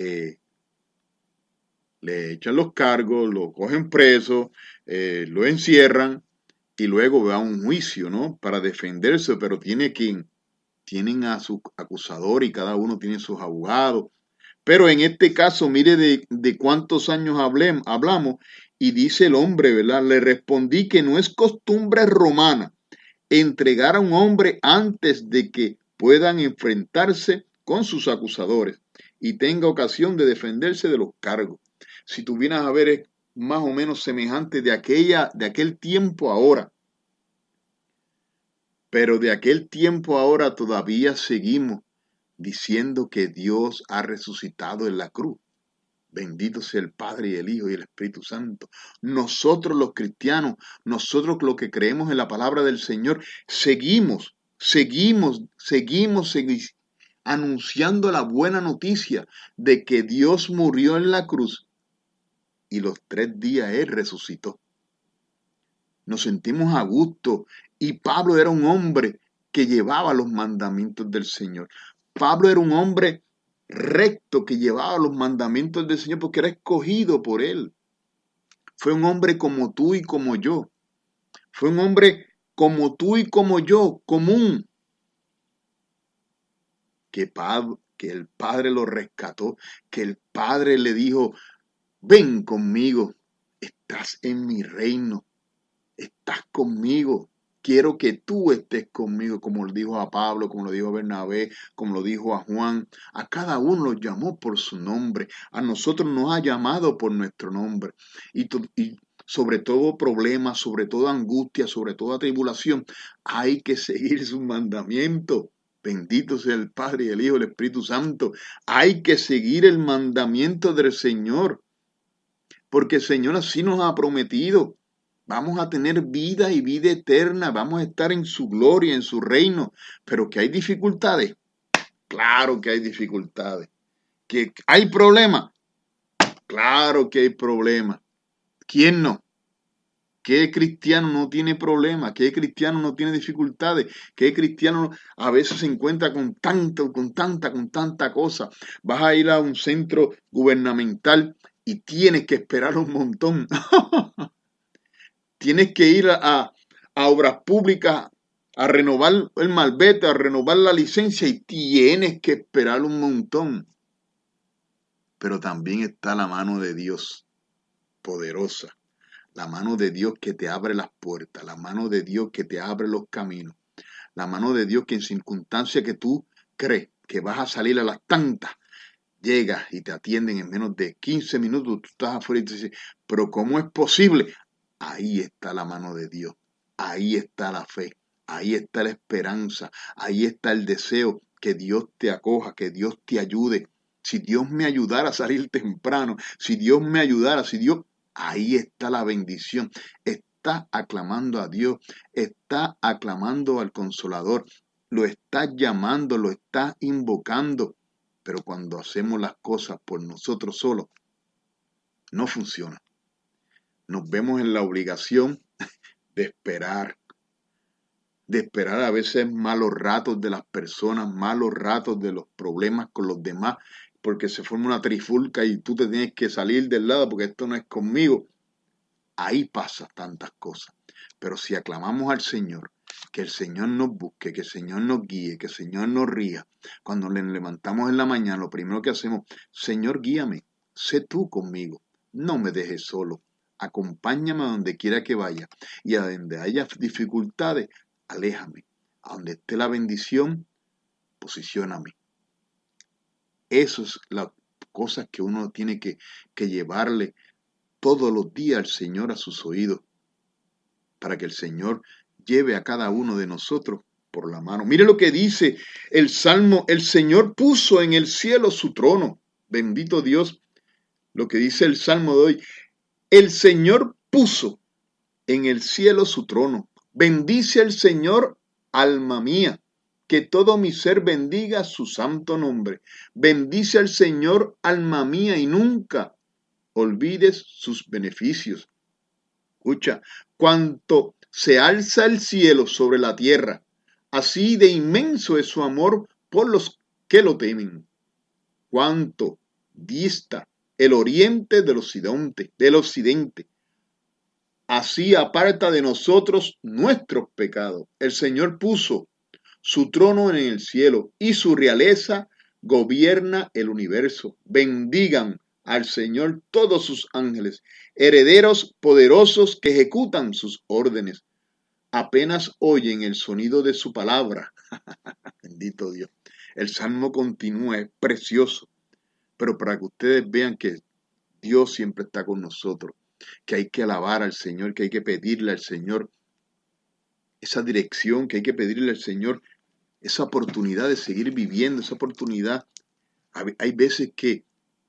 eh, le echan los cargos, lo cogen preso, lo encierran y luego va a un juicio, ¿no? Para defenderse, pero tienen a su acusador y cada uno tiene sus abogados. Pero en este caso, mire de cuántos años hablamos y dice el hombre, ¿verdad? Le respondí que no es costumbre romana entregar a un hombre antes de que puedan enfrentarse con sus acusadores y tenga ocasión de defenderse de los cargos. Si tuvieras a ver, es más o menos semejante de aquel tiempo ahora, pero de aquel tiempo ahora todavía seguimos diciendo que Dios ha resucitado en la cruz. Bendito sea el Padre y el Hijo y el Espíritu Santo. Nosotros los cristianos, nosotros los que creemos en la palabra del Señor, seguimos anunciando la buena noticia de que Dios murió en la cruz y los 3 días Él resucitó. Nos sentimos a gusto y Pablo era un hombre que llevaba los mandamientos del Señor. Pablo era un hombre recto que llevaba los mandamientos del Señor porque era escogido por Él. Fue un hombre como tú y como yo. Fue un hombre como tú y como yo, común. Que el Padre lo rescató, que el Padre le dijo, ven conmigo, estás en mi reino, estás conmigo. Quiero que tú estés conmigo, como lo dijo a Pablo, como lo dijo a Bernabé, como lo dijo a Juan. A cada uno los llamó por su nombre. A nosotros nos ha llamado por nuestro nombre. Y sobre todo problema, sobre toda angustia, sobre toda tribulación, hay que seguir sus mandamientos. Bendito sea el Padre y el Hijo y el Espíritu Santo. Hay que seguir el mandamiento del Señor, porque el Señor así nos ha prometido. Vamos a tener vida y vida eterna, vamos a estar en su gloria, en su reino, pero que hay dificultades. Claro que hay dificultades. Que hay problemas. Claro que hay problemas. ¿Quién no? ¿Qué cristiano no tiene problemas? ¿Qué cristiano no tiene dificultades? ¿Qué cristiano a veces se encuentra con tanta cosa? Vas a ir a un centro gubernamental y tienes que esperar un montón. Tienes que ir a obras públicas a renovar el malvete, a renovar la licencia y tienes que esperar un montón. Pero también está la mano de Dios, poderosa. La mano de Dios que te abre las puertas, la mano de Dios que te abre los caminos, la mano de Dios que en circunstancias que tú crees que vas a salir a las tantas, llegas y te atienden en menos de 15 minutos, tú estás afuera y te dices, pero ¿cómo es posible? Ahí está la mano de Dios, ahí está la fe, ahí está la esperanza, ahí está el deseo que Dios te acoja, que Dios te ayude. Si Dios me ayudara a salir temprano, si Dios me ayudara, ahí está la bendición. Está aclamando a Dios, está aclamando al Consolador, lo está llamando, lo está invocando. Pero cuando hacemos las cosas por nosotros solos, no funciona. Nos vemos en la obligación de esperar a veces malos ratos de las personas, malos ratos de los problemas con los demás, porque se forma una trifulca y tú te tienes que salir del lado porque esto no es conmigo. Ahí pasan tantas cosas. Pero si aclamamos al Señor, que el Señor nos busque, que el Señor nos guíe, que el Señor nos ría, cuando le levantamos en la mañana, lo primero que hacemos, Señor, guíame, sé tú conmigo, no me dejes solo, acompáñame a donde quiera que vaya y a donde haya dificultades, aléjame, a donde esté la bendición, posicióname. Eso es la cosa que uno tiene que llevarle todos los días al Señor a sus oídos, para que el Señor lleve a cada uno de nosotros por la mano. Mire lo que dice el Salmo, el Señor puso en el cielo su trono. Bendito Dios, lo que dice el Salmo de hoy. El Señor puso en el cielo su trono. Bendice al Señor, alma mía, que todo mi ser bendiga su santo nombre. Bendice al Señor, alma mía, y nunca olvides sus beneficios. Escucha, cuanto se alza el cielo sobre la tierra, así de inmenso es su amor por los que lo temen. Cuánto dista el oriente del occidente. Así aparta de nosotros nuestros pecados. El Señor puso su trono en el cielo y su realeza gobierna el universo. Bendigan al Señor todos sus ángeles, herederos poderosos que ejecutan sus órdenes. Apenas oyen el sonido de su palabra. Bendito Dios. El salmo continúa, es precioso, pero para que ustedes vean que Dios siempre está con nosotros, que hay que alabar al Señor, que hay que pedirle al Señor esa dirección, que hay que pedirle al Señor esa oportunidad de seguir viviendo, esa oportunidad. Hay veces que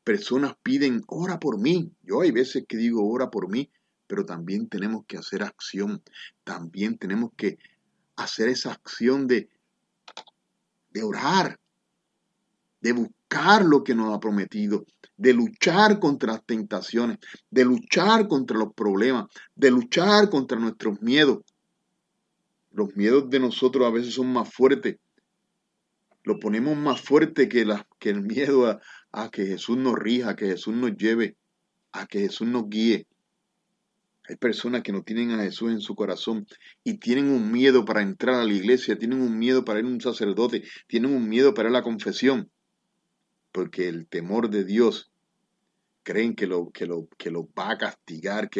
personas piden, ora por mí. Yo hay veces que digo, ora por mí, pero también tenemos que hacer acción. También tenemos que hacer esa acción de orar, de buscar lo que nos ha prometido, de luchar contra las tentaciones, de luchar contra los problemas, de luchar contra nuestros miedos. Los miedos de nosotros a veces son más fuertes. Lo ponemos más fuerte que el miedo a que Jesús nos rija, a que Jesús nos lleve, a que Jesús nos guíe. Hay personas que no tienen a Jesús en su corazón y tienen un miedo para entrar a la iglesia, tienen un miedo para ir a un sacerdote, tienen un miedo para ir a la confesión, porque el temor de Dios creen que lo va a castigar,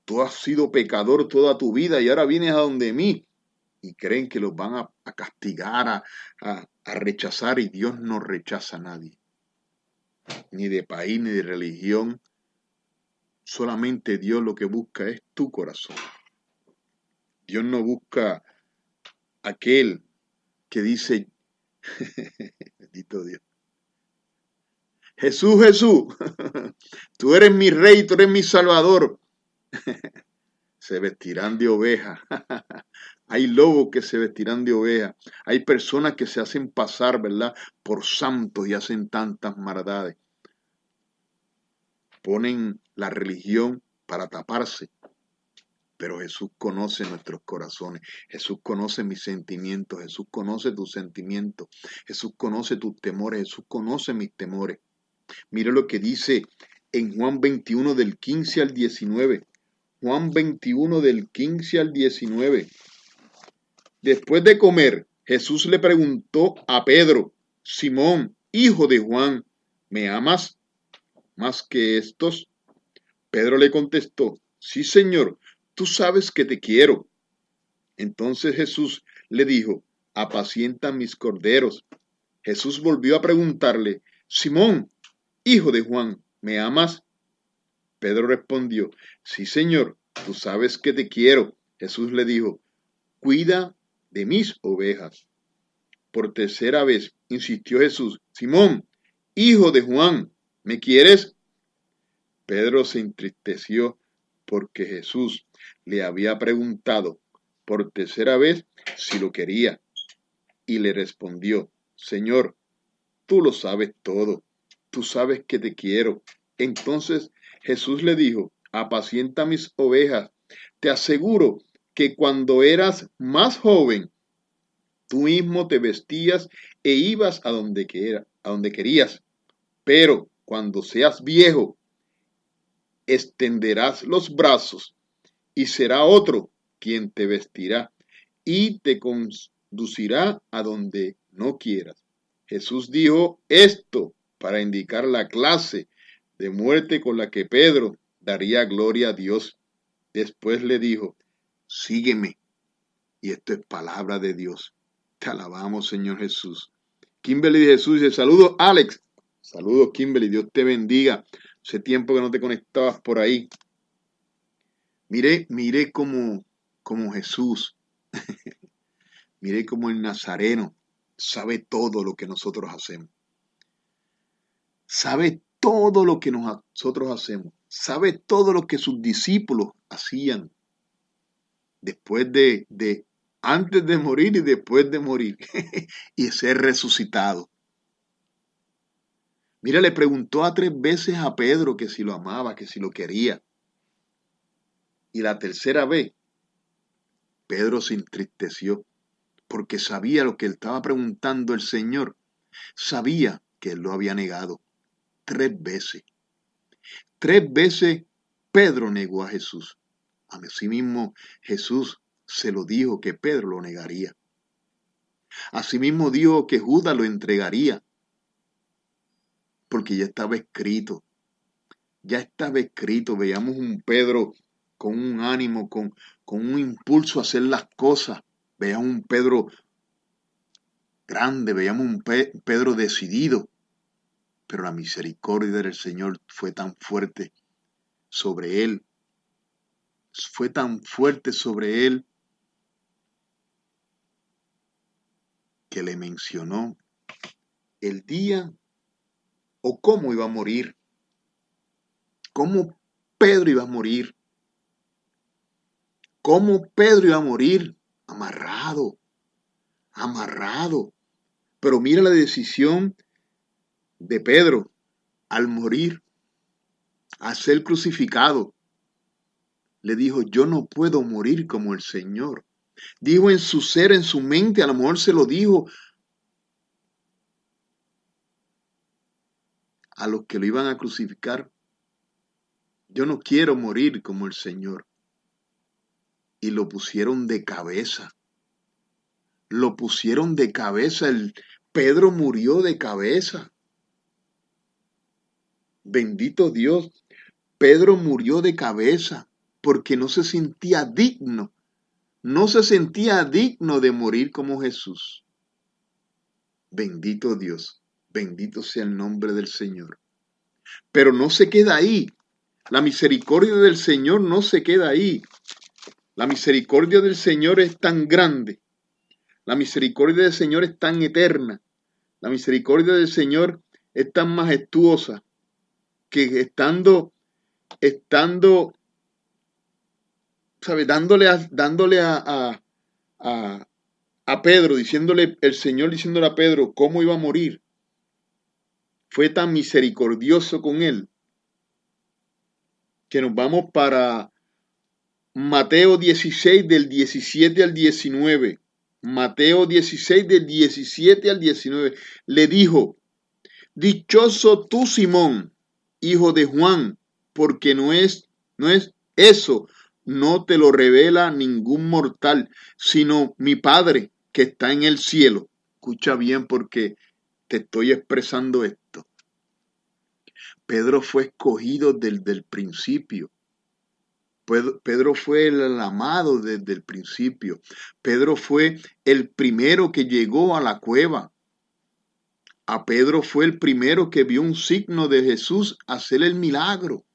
tú has sido pecador toda tu vida y ahora vienes a donde mí. Y creen que los van a castigar, a rechazar, y Dios no rechaza a nadie, ni de país, ni de religión. Solamente Dios lo que busca es tu corazón. Dios no busca aquel que dice, bendito Dios, Jesús, Jesús, tú eres mi rey, tú eres mi salvador. Se vestirán de oveja. Hay lobos que se vestirán de oveja. Hay personas que se hacen pasar, ¿verdad?, por santos y hacen tantas maldades. Ponen la religión para taparse. Pero Jesús conoce nuestros corazones. Jesús conoce mis sentimientos. Jesús conoce tus sentimientos. Jesús conoce tus temores. Jesús conoce mis temores. Mire lo que dice en Juan 21 del 15 al 19. Juan 21 del 15 al 19. Después de comer, Jesús le preguntó a Pedro, Simón, hijo de Juan, ¿me amas más que estos? Pedro le contestó, sí, Señor, tú sabes que te quiero. Entonces Jesús le dijo, apacienta mis corderos. Jesús volvió a preguntarle, Simón, hijo de Juan, ¿me amas? Pedro respondió, sí, Señor, tú sabes que te quiero. Jesús le dijo, cuida de mis ovejas. Por tercera vez insistió Jesús, Simón, hijo de Juan, ¿me quieres? Pedro se entristeció porque Jesús le había preguntado por tercera vez si lo quería, y le respondió, Señor, tú lo sabes todo, tú sabes que te quiero. Entonces Jesús le dijo, apacienta mis ovejas. Te aseguro que cuando eras más joven, tú mismo te vestías e ibas a donde querías. Pero cuando seas viejo, extenderás los brazos y será otro quien te vestirá y te conducirá a donde no quieras. Jesús dijo esto para indicar la clase de muerte con la que Pedro daría gloria a Dios. Después le dijo, sígueme. Y esto es palabra de Dios. Te alabamos, Señor Jesús. Kimberly de Jesús dice, saludos, Alex. Saludos, Kimberly. Dios te bendiga. Hace tiempo que no te conectabas por ahí. Mire como Jesús, mire como el Nazareno sabe todo lo que nosotros hacemos. Sabe todo lo que nosotros hacemos. Sabe todo lo que sus discípulos hacían antes de morir y después de morir y ser resucitado. Mira, le preguntó 3 veces a Pedro que si lo amaba, que si lo quería. Y la tercera vez, Pedro se entristeció porque sabía lo que él estaba preguntando el Señor. Sabía que él lo había negado. 3 veces. 3 veces Pedro negó a Jesús. Asimismo, Jesús se lo dijo que Pedro lo negaría. Asimismo dijo que Judas lo entregaría. Porque ya estaba escrito. Ya estaba escrito. Veíamos un Pedro con un ánimo, con un impulso a hacer las cosas. Veíamos un Pedro grande, veíamos un Pedro decidido. Pero la misericordia del Señor fue tan fuerte sobre él. Fue tan fuerte sobre él que le mencionó el día o cómo iba a morir. Cómo Pedro iba a morir. Cómo Pedro iba a morir. Amarrado. Amarrado. Pero mira la decisión de Pedro al morir, a ser crucificado. Le dijo, yo no puedo morir como el Señor. Dijo en su ser, en su mente, a lo mejor se lo dijo a los que lo iban a crucificar. Yo no quiero morir como el Señor. Y lo pusieron de cabeza. Lo pusieron de cabeza. Pedro murió de cabeza. Bendito Dios. Pedro murió de cabeza porque no se sentía digno. No se sentía digno de morir como Jesús. Bendito Dios. Bendito sea el nombre del Señor. Pero no se queda ahí. La misericordia del Señor no se queda ahí. La misericordia del Señor es tan grande. La misericordia del Señor es tan eterna. La misericordia del Señor es tan majestuosa que estando, ¿sabe? Dándole a Pedro, diciéndole, el Señor diciéndole a Pedro cómo iba a morir. Fue tan misericordioso con él que nos vamos para Mateo 16 del 17 al 19. Mateo 16 del 17 al 19. Le dijo, dichoso tú, Simón, hijo de Juan, porque no es eso, no te lo revela ningún mortal, sino mi Padre que está en el cielo. Escucha bien porque te estoy expresando esto. Pedro fue escogido desde el principio. Pedro fue el amado desde el principio. Pedro fue el primero que llegó a la cueva. A Pedro fue el primero que vio un signo de Jesús hacer el milagro.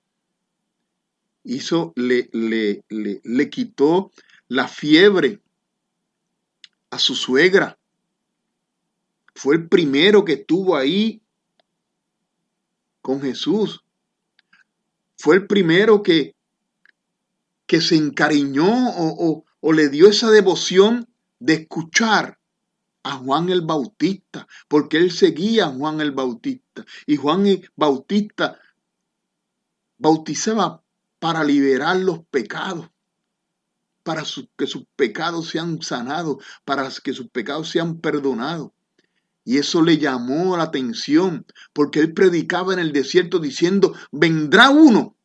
Le quitó la fiebre a su suegra. Fue el primero que estuvo ahí con Jesús. Fue el primero que se encariñó o le dio esa devoción de escuchar a Juan el Bautista, porque él seguía a Juan el Bautista. Y Juan el Bautista bautizaba para liberar los pecados, para que sus pecados sean sanados, para que sus pecados sean perdonados. Y eso le llamó la atención, porque él predicaba en el desierto diciendo, vendrá uno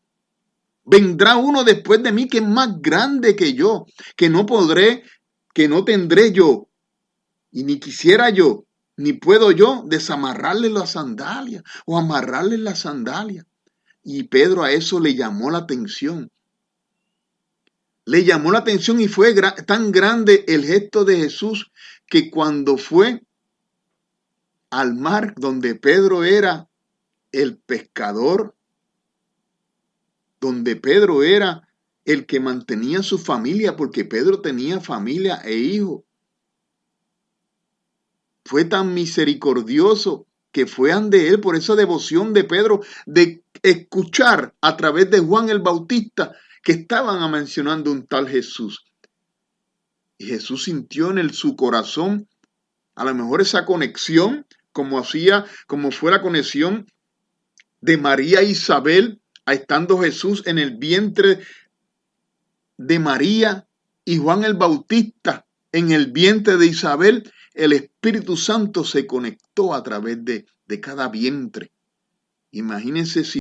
después de mí que es más grande que yo, que no tendré yo, y ni quisiera yo, ni puedo yo desamarrarle las sandalias o amarrarle las sandalias. Y Pedro a eso le llamó la atención. Le llamó la atención y fue tan grande el gesto de Jesús que cuando fue al mar donde Pedro era el pescador, donde Pedro era el que mantenía su familia, porque Pedro tenía familia e hijos. Fue tan misericordioso que fue ante él por esa devoción de Pedro de escuchar a través de Juan el Bautista que estaban mencionando un tal Jesús. Y Jesús sintió en su corazón a lo mejor esa conexión como fue la conexión de María e Isabel, estando Jesús en el vientre de María y Juan el Bautista en el vientre de Isabel. El Espíritu Santo se conectó a través de cada vientre. Imagínense si